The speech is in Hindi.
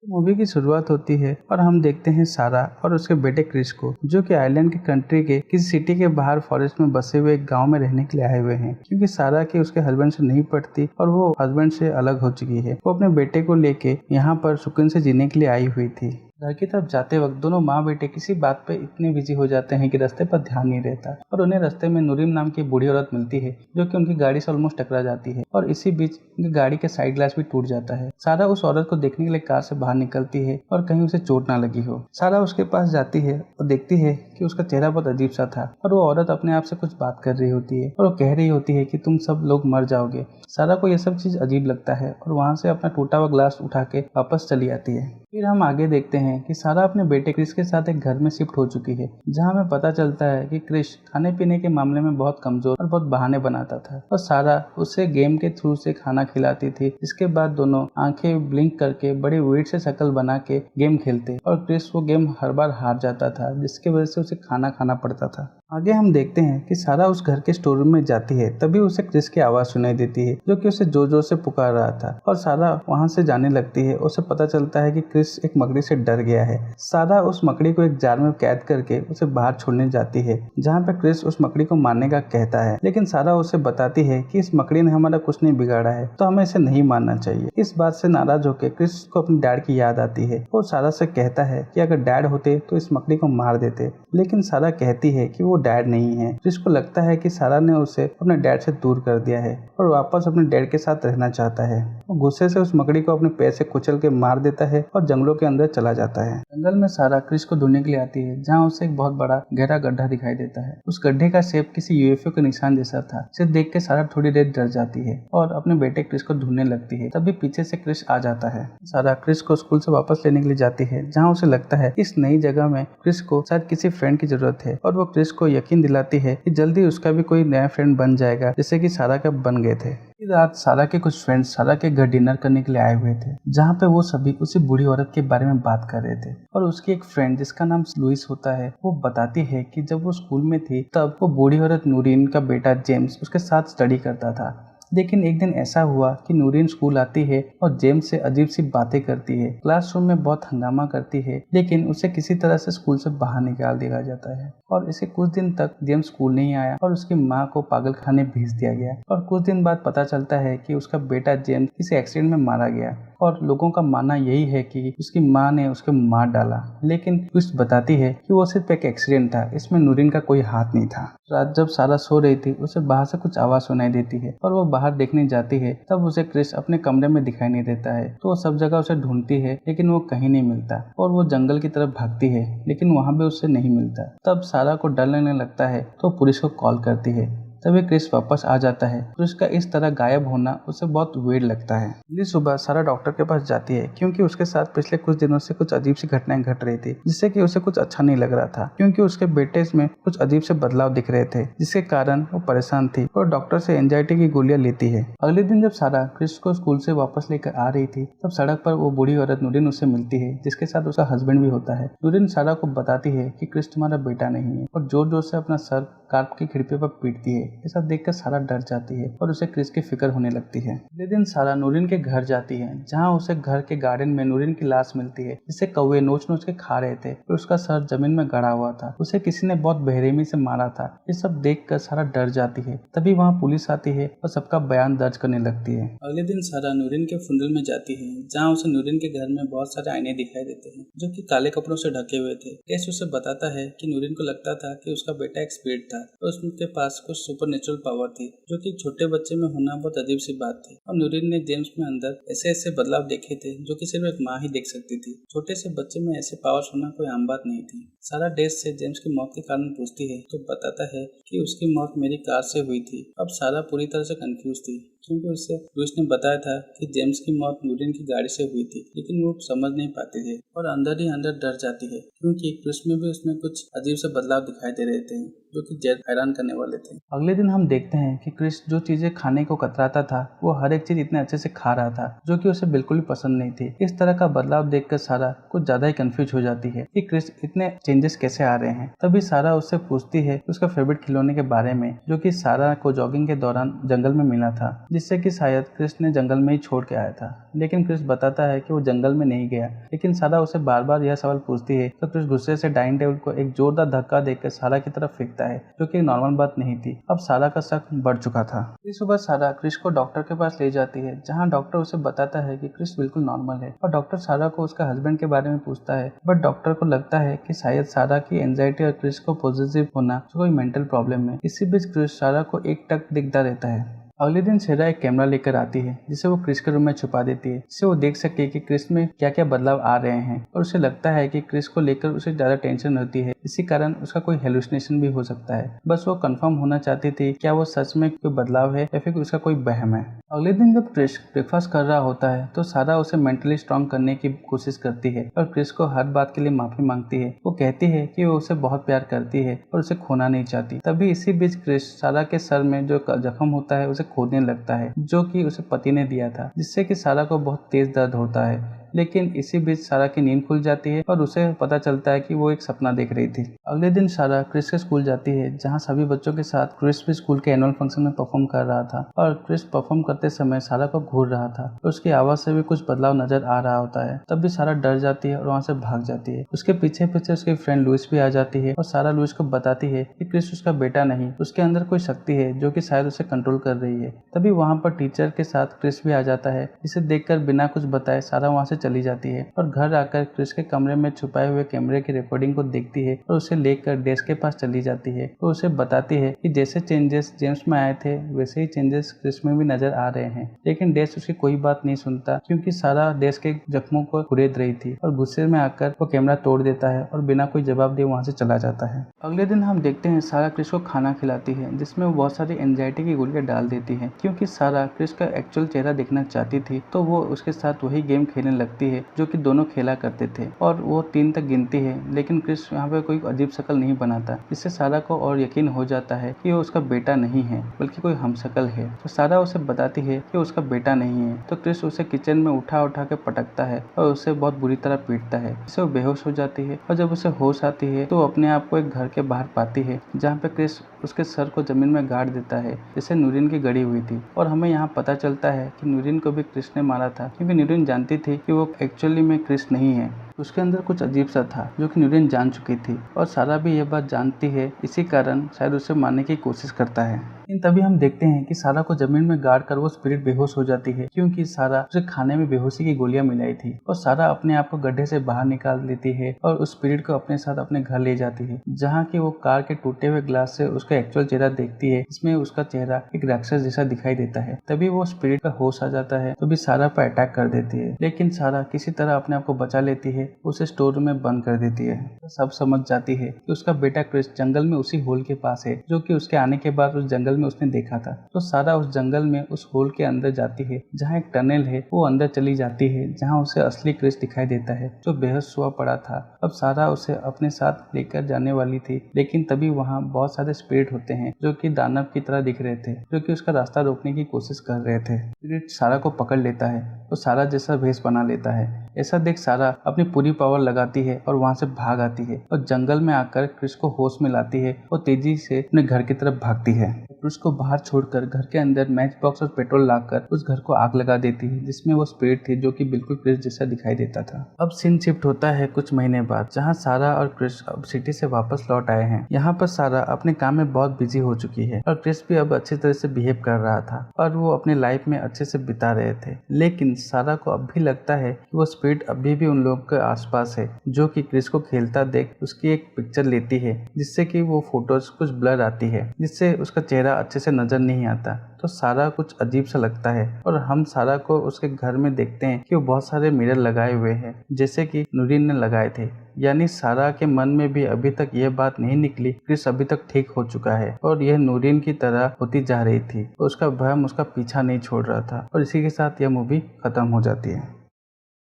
मूवी की शुरुआत होती है और हम देखते हैं सारा और उसके बेटे क्रिस को, जो कि आइलैंड के कंट्री के किसी सिटी के बाहर फॉरेस्ट में बसे हुए एक गांव में रहने के लिए आए हुए हैं, क्योंकि सारा की उसके हस्बैंड से नहीं पटती और वो हस्बैंड से अलग हो चुकी है। वो अपने बेटे को लेके यहाँ पर सुकून से जीने के लिए आई हुई थी। घर की तरफ जाते वक्त दोनों माँ बेटे किसी बात पे इतने बिजी हो जाते हैं कि रास्ते पर ध्यान नहीं रहता और उन्हें रास्ते में नूरीन नाम की बूढ़ी औरत मिलती है, जो कि उनकी गाड़ी से ऑलमोस्ट टकरा जाती है और इसी बीच उनकी गाड़ी के साइड ग्लास भी टूट जाता है। सारा उस औरत को देखने के लिए कार से बाहर निकलती है और कहीं उसे चोट ना लगी हो। सारा उसके पास जाती है और देखती है कि उसका चेहरा बहुत अजीब सा था और वो औरत अपने आप से कुछ बात कर रही होती है और वो कह रही होती है कि तुम सब लोग मर जाओगे। सारा को यह सब चीज अजीब लगता है और वहाँ से अपना टूटा हुआ ग्लास उठा के वापस चली आती है। फिर हम आगे देखते हैं कि सारा अपने बेटे क्रिस के साथ एक घर में शिफ्ट हो चुकी है, जहां हमें पता चलता है कि क्रिस खाने पीने के मामले में बहुत कमजोर और बहुत बहाने बनाता था और सारा उसे गेम के थ्रू से खाना खिलाती थी, जिसके बाद दोनों आंखें ब्लिंक करके बड़े वेट से शक्ल बना के गेम खेलते और क्रिस वो गेम हर बार हार जाता था, जिसकी वजह से उसे खाना खाना पड़ता था। आगे हम देखते हैं कि सारा उस घर के स्टोर रूम में जाती है, तभी उसे क्रिस की आवाज सुनाई देती है, जो कि उसे जोर जोर से पुकार रहा था और सारा वहां से जाने लगती है। उसे पता चलता है कि क्रिस एक मकड़ी से डर गया है। सारा उस मकड़ी को एक जार में कैद करके उसे बाहर छोड़ने जाती है, जहाँ पे क्रिस उस मकड़ी को मारने का कहता है, लेकिन सारा उसे बताती है कि इस मकड़ी ने हमारा कुछ नहीं बिगाड़ा है, तो हमें इसे नहीं मारना चाहिए। इस बात से नाराज होकर क्रिस को अपने डैड की याद आती है। वो सारा से कहता है कि अगर डैड होते तो इस मकड़ी को मार देते, लेकिन सारा कहती है कि वो डैड नहीं है। जिसको लगता है कि सारा ने उसे अपने डैड से दूर कर दिया है और वापस अपने डैड के साथ रहना चाहता है। वो गुस्से से उस मकड़ी को अपने पैर से कुचल के मार देता है और जंगलों के अंदर चला जाता है। जंगल में सारा क्रिस को ढूंढने के लिए आती है, जहाँ उसे एक बहुत बड़ा गहरा गड्ढा दिखाई देता है। उस गड्ढे का शेप किसी यूएफओ के निशान जैसा था, जिसे देख के सारा थोड़ी देर डर जाती है और अपने बेटे क्रिस को ढूंढने लगती है। तभी पीछे से क्रिस आ जाता है। सारा क्रिस को स्कूल से वापस लेने के लिए जाती है, जहाँ उसे लगता है इस नई जगह में क्रिस को शायद किसी फ्रेंड की जरूरत है और वो क्रिस को यकीन दिलाती है कि जल्दी उसका भी कोई नया फ्रेंड बन जाएगा, जैसे कि सारा का बन गए थे। इस रात सारा के कुछ फ्रेंड्स सारा के घर डिनर करने के लिए आए हुए थे, जहाँ पे वो सभी उसी बूढ़ी औरत के बारे में बात कर रहे थे और उसकी एक फ्रेंड जिसका नाम लुइस होता है, वो बताती है कि जब वो स्कूल में थी तब वो बूढ़ी औरत नूरीन का बेटा जेम्स उसके साथ स्टडी करता था। लेकिन एक दिन ऐसा हुआ कि नूरीन स्कूल आती है और जेम्स से अजीब सी बातें करती है, क्लासरूम में बहुत हंगामा करती है, लेकिन उसे किसी तरह से स्कूल से बाहर निकाल दिया जाता है और इसे कुछ दिन तक जेम्स स्कूल नहीं आया और उसकी माँ को पागल खाने भेज दिया गया और कुछ दिन बाद पता चलता है कि उसका बेटा जेम्स किसी एक्सीडेंट में मारा गया और लोगों का मानना यही है कि उसकी माँ ने उसको मार डाला, लेकिन ट्विस्ट बताती है कि वो सिर्फ एक एक्सीडेंट था, इसमें नूरीन का कोई हाथ नहीं था। रात जब सारा सो रही थी, उसे बाहर से कुछ आवाज सुनाई देती है और वो बाहर देखने जाती है, तब उसे क्रिस अपने कमरे में दिखाई नहीं देता है। तो वो सब जगह उसे ढूंढती है, लेकिन वो कहीं नहीं मिलता और वो जंगल की तरफ भागती है, लेकिन वहाँ भी उसे नहीं मिलता। तब सारा को डर लगने लगता है तो पुलिस को कॉल करती है। तभी क्रिस वापस आ जाता है। क्रिस का इस तरह गायब होना उसे बहुत वेird लगता है। अगली सुबह सारा डॉक्टर के पास जाती है, क्योंकि उसके साथ पिछले कुछ दिनों से कुछ अजीब सी घटनाएं घट रही थी, जिससे कि उसे कुछ अच्छा नहीं लग रहा था, क्योंकि उसके बेटे में कुछ अजीब से बदलाव दिख रहे थे, जिसके कारण वो परेशान थी और डॉक्टर से एंजाइटी की गोलियां लेती है। अगले दिन जब सारा क्रिस को स्कूल से वापस लेकर आ रही थी, तब सड़क पर वो बूढ़ी औरत नूरीन उससे मिलती है, जिसके साथ उसका हस्बैंड भी होता है। नूरीन सारा को बताती है कि क्रिस तुम्हारा बेटा नहीं है और जोर जोर से अपना सर कार की खिड़की पर पीटती है। ऐसा देखकर सारा डर जाती है और उसे क्रिस की फिक्र होने लगती है। अगले दिन सारा नूरीन के घर जाती है, जहाँ उसे घर के गार्डन में नूरीन की लाश मिलती है, जिसे कौवे नोच नोच के खा रहे थे और उसका सर जमीन में गड़ा हुआ था। उसे किसी ने बहुत बेरहमी से मारा था। ये सब देखकर सारा डर जाती है। तभी वहाँ पुलिस आती है और सबका बयान दर्ज करने लगती है। अगले दिन सारा नूरीन के फुनरल में जाती है, जहाँ उसे नूरीन के घर में बहुत सारे आईने दिखाई देते हैं, जो कि काले कपड़ों से ढके हुए थे। टेस्ट उसे बताता है कि नूरीन को लगता था कि उसका बेटा एक स्पिरिट था और उसके पास कुछ सुपरनेचुरल पावर थी, जो कि छोटे बच्चे में होना बहुत अजीब सी बात थी। और नूरीन ने जेम्स में अंदर ऐसे ऐसे बदलाव देखे थे, जो कि सिर्फ एक माँ ही देख सकती थी। छोटे से बच्चे में ऐसे पावर्स होना कोई आम बात नहीं थी। सारा डेस से जेम्स की मौत के कारण पूछती है, तो बताता है कि उसकी मौत मेरी कार से हुई थी। अब सारा पूरी तरह से कंफ्यूज थी, क्योंकि उससे लुइस ने बताया था कि जेम्स की मौत नूरीन की गाड़ी से हुई थी, लेकिन वो समझ नहीं पाते थे और अंदर ही अंदर डर जाती है, क्योंकि क्रिस में भी उसमें कुछ अजीब से बदलाव दिखाई दे रहे थे, जो कि जेड हैरान करने वाले थे। अगले दिन हम देखते हैं कि क्रिस जो चीजें खाने को कतराता था, वो हर एक चीज इतने अच्छे से खा रहा था, जो कि उसे बिल्कुल भी पसंद नहीं थी। इस तरह का बदलाव देखकर सारा कुछ ज्यादा ही कंफ्यूज हो जाती है कि क्रिस इतने चेंजेस कैसे आ रहे हैं। तभी सारा उससे पूछती है उसका फेवरेट खिलौने के बारे में, जो कि सारा को जॉगिंग के दौरान जंगल में मिला था, जिससे कि शायद क्रिस ने जंगल में ही छोड़ के आया था। लेकिन क्रिस बताता है कि वो जंगल में नहीं गया। लेकिन सारा उसे बार बार यह सवाल पूछती है तो क्रिस गुस्से से डाइनिंग टेबल को एक जोरदार धक्का देकर सारा की तरफ फेंकता है, जो कि नॉर्मल बात नहीं थी। अब सारा का शक बढ़ चुका था। इस सुबह सारा क्रिस को डॉक्टर के पास ले जाती है, जहाँ डॉक्टर उसे बताता है कि क्रिस बिल्कुल नॉर्मल है। और डॉक्टर सारा को उसका हस्बैंड के बारे में पूछता है, बट डॉक्टर को लगता है कि शायद सारा की एंजाइटी और क्रिस को पॉजिटिव होना जो कोई मेंटल प्रॉब्लम है। इसी बीच क्रिस सारा को एक टक दिखता रहता है। अगले दिन सेरा एक कैमरा लेकर आती है, जिसे वो क्रिस के रूम में छुपा देती है, जिससे वो देख सके कि क्रिस में क्या क्या बदलाव आ रहे हैं। और उसे लगता है कि क्रिस को लेकर उसे ज्यादा टेंशन होती है, इसी कारण उसका कोई हेलुसिनेशन भी हो सकता है। बस वो कंफर्म होना चाहती थी क्या वो सच में कोई बदलाव है या फिर उसका कोई वहम है। अगले दिन जब क्रिस ब्रेकफास्ट कर रहा होता है तो सारा उसे मेंटली स्ट्रांग करने की कोशिश करती है और क्रिस को हर बात के लिए माफी मांगती है। वो कहती है कि वो उसे बहुत प्यार करती है और उसे खोना नहीं चाहती। तभी इसी बीच क्रिस सारा के सर में जो जख्म होता है उसे खोदने लगता है, जो कि उसे पति ने दिया था, जिससे कि सारा को बहुत तेज दर्द होता है। लेकिन इसी बीच सारा की नींद खुल जाती है और उसे पता चलता है कि वो एक सपना देख रही थी। अगले दिन सारा क्रिस के स्कूल जाती है, जहाँ सभी बच्चों के साथ क्रिस भी स्कूल के एनुअल फंक्शन में परफॉर्म कर रहा था। और क्रिस परफॉर्म करते समय सारा को घूर रहा था और उसकी आवाज से भी कुछ बदलाव नजर आ रहा होता है। तब भी सारा डर जाती है और वहाँ से भाग जाती है। उसके पीछे पीछे उसकी फ्रेंड लुइस भी आ जाती है और सारा लुइस को बताती है कि क्रिस उसका बेटा नहीं, उसके अंदर कोई शक्ति है जो कि शायद उसे कंट्रोल कर रही है। तभी वहाँ पर टीचर के साथ क्रिस भी आ जाता है, जिसे देखकर बिना कुछ बताए सारा वहाँ से चली जाती है और घर आकर क्रिस के कमरे में छुपाए हुए कैमरे की रिकॉर्डिंग को देखती है और उसे लेकर डेस्क के पास चली जाती है और उसे बताती है कि जैसे चेंजेस जेम्स में आए थे वैसे ही चेंजेस क्रिस में भी नजर आ रहे हैं। लेकिन डेस्क उसकी कोई बात नहीं सुनता, क्योंकि सारा डेस्क के जख्मों को कुरेद रही थी और गुस्से में आकर वो कैमरा तोड़ देता है और बिना कोई जवाब दिए वहाँ से चला जाता है। अगले दिन हम देखते हैं सारा क्रिस को खाना खिलाती है, जिसमें वो बहुत सारी एंजाइटी की गोलियां डाल देती है। क्योंकि सारा क्रिस का एक्चुअल चेहरा देखना चाहती थी तो वो उसके साथ वही गेम खेलने लगती है जो कि दोनों खेला करते थे। और वो 3 तक गिनती है, लेकिन क्रिस यहाँ पे कोई अजीब शक्ल नहीं बनाता, जिससे सारा को और यकीन हो जाता है कि वो उसका बेटा नहीं है बल्कि कोई हमशक्ल है। तो सारा उसे बताती है कि उसका बेटा नहीं है। तो क्रिस उसे किचन में उठा उठा के पटकता है और उसे बहुत बुरी तरह पीटता है, जिससे वो बेहोश हो जाती है। और जब उसे होश आती है तो अपने आप को एक घर के बाहर पाती है, जहाँ पे क्रिस उसके सर को जमीन में गाड़ देता है, जैसे नूरिन की गड़ी हुई थी। और हमें यहाँ पता चलता है कि नूरिन को भी क्रिस ने मारा था, क्योंकि नूरिन जानती थी कि वो एक्चुअली में क्रिस नहीं है। उसके अंदर कुछ अजीब सा था जो कि नूरिन जान चुकी थी और सारा भी यह बात जानती है, इसी कारण शायद उसे मारने की कोशिश करता है। लेकिन तभी हम देखते हैं कि सारा को जमीन में गाड़ कर वो स्पिरिट बेहोश हो जाती है, क्योंकि सारा उसे खाने में बेहोशी की गोलियां मिलाई थी। और सारा अपने आप को गड्ढे से बाहर निकाल लेती है और उस स्पिरिट को अपने साथ अपने घर ले जाती है, जहाँ की वो कार के टूटे हुए ग्लास से उसका एक्चुअल चेहरा देखती है, इसमें उसका चेहरा एक राक्षस जैसा दिखाई देता है। तभी वो स्पिरिट का होश आ जाता है तो भी सारा पर अटैक कर देती है, लेकिन सारा किसी तरह अपने आप को बचा लेती है, उसे स्टोर रूम में बंद कर देती है। सब समझ जाती है कि उसका बेटा क्रिस जंगल में उसी होल के पास है, जो कि उसके आने के बाद उस जंगल में उसने देखा था। तो सारा उस जंगल में उस होल के अंदर जाती है, जहाँ एक टनल है, वो अंदर चली जाती है, जहाँ उसे असली क्रिस दिखाई देता है, जो बेहोश हुआ पड़ा था। अब सारा उसे अपने साथ लेकर जाने वाली थी, लेकिन तभी वहाँ बहुत सारे स्पिरिट होते हैं जो कि दानव की तरह दिख रहे थे, जो कि उसका रास्ता रोकने की कोशिश कर रहे थे। स्पिरिट सारा को पकड़ लेता है तो सारा जैसा भेष बना लेता है। ऐसा देख सारा अपनी पूरी पावर लगाती है और वहाँ से भाग आती है और जंगल में आकर क्रिस को होश में लाती है और तेजी से अपने घर की तरफ भागती है। क्रिस को बाहर छोड़कर घर के अंदर मैच बॉक्स और पेट्रोल लाकर उस घर को आग लगा देती है, जिसमें वो स्पिरिट थी जो कि बिल्कुल क्रिस जैसा दिखाई देता था। अब सीन शिफ्ट होता है कुछ महीने बाद, जहाँ सारा और क्रिस अब सिटी से वापस लौट आए हैं। यहाँ पर सारा अपने काम में बहुत बिजी हो चुकी है और क्रिस भी अब अच्छी तरह से बिहेव कर रहा था और वो अपने लाइफ में अच्छे से बिता रहे थे। लेकिन सारा को अब भी लगता है कि वो स्पिरिट अभी भी उन लोगों के आसपास है, जो कि क्रिस को खेलता देख उसकी एक पिक्चर लेती है, जिससे कि वो फोटोज कुछ ब्लर आती है, जिससे उसका चेहरा अच्छे से नजर नहीं आता। तो सारा कुछ अजीब सा लगता है और हम सारा को उसके घर में देखते हैं कि वो बहुत सारे मिरर लगाए हुए हैं, जैसे कि नूरिन ने लगाए थे। यानी सारा के मन में भी अभी तक यह बात नहीं निकली क्रिस अभी तक ठीक हो चुका है और यह नूरिन की तरह होती जा रही थी। उसका भ्रम उसका पीछा नहीं छोड़ रहा था और इसी के साथ यह मूवी खत्म हो जाती है।